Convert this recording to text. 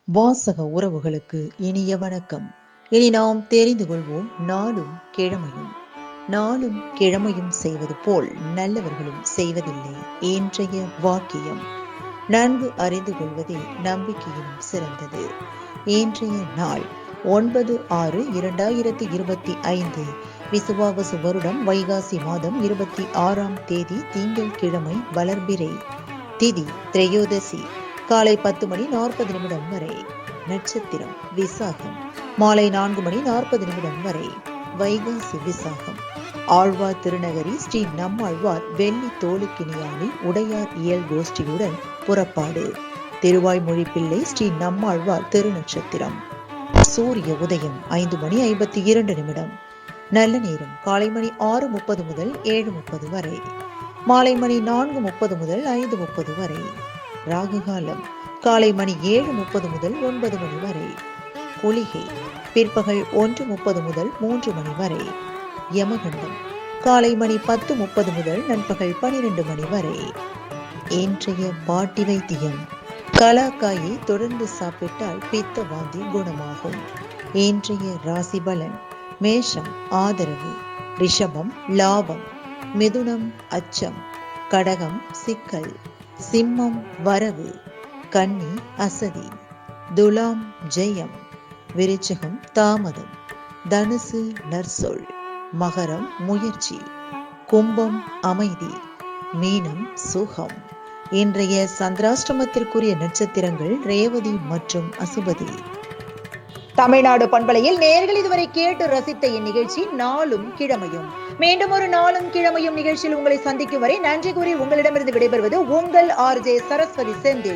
வாசக உறவுகளுக்கு இனிய வணக்கம். இனி நாம் தெரிந்து கொள்வோம் நாளும் கிழமையும். நாளும் கிழமையும் செய்வது போல் நல்லவர்களும் செய்வதில்லை இன்றைய வாக்கியம். நன்கு அறிந்து கொள்வதே நம்பிக்கையினும் சிறந்தது. இன்றைய நாள் 9/6/2025 விசுவாவசு வருடம் வைகாசி மாதம் 26ஆம் தேதி திங்கள் கிழமை வளர்பிறை. திதி திரையோதசி. காலை 10:40 வரை. நட்சத்திரம் விசாகம். மாலை 4:40 வரை. வைகாசி விசாகம். ஆழ்வார் திருநகரி ஸ்ரீ நம்மாழ்வார் வெள்ளி தோலுக்கினியாளி உடையார் இயல் கோஷ்டியுடன் புறப்பாடு. திருவாய்மொழி பிள்ளை ஸ்ரீ நம்மாழ்வார் திருநட்சத்திரம். சூரிய உதயம் 5:52. நல்ல நேரம் காலை மணி 6:30 முதல் 7:30 வரை. மாலை மணி 4:30 முதல் 5:30 வரை. ராகுகாலம் காலை மணி 7:30 முதல் 9 மணி வரை. குளிகை பிற்பகல் 1:30 முதல் 3 மணி வரை. யமகண்டம் காலை மணி 10:30 முதல் நண்பகல் 12 மணி வரை. இன்றைய பாட்டி வைத்தியம். கலாக்காயை தொடர்ந்து சாப்பிட்டால் பித்த வாந்தி குணமாகும். இன்றைய ராசி பலன். மேஷம் ஆதரவு, ரிஷபம் லாபம், மிதுனம் அச்சம், கடகம் சிக்கல், சிம்மம் வரவு, கன்னி அசதி, துலாம் ஜெயம், விருச்சிகம் தாமதம், தனுசு நற்சொல், மகரம் முயற்சி, கும்பம் அமைதி, மீனம் சுகம். இன்றைய சந்திராஷ்டமத்திற்குரிய நட்சத்திரங்கள் ரேவதி மற்றும் அசுபதி. தமிழ்நாடு பண்பலையில் நேயர்கள் இதுவரை கேட்டு ரசித்த இந்நிகழ்ச்சி நாளும் கிழமையும். மீண்டும் ஒரு நாளும் கிழமையும் நிகழ்ச்சியில் உங்களை சந்திக்கும் வரை நன்றி கூறி உங்களிடமிருந்து விடைபெறுவது உங்கள் RJ சரஸ்வதி செந்தில்.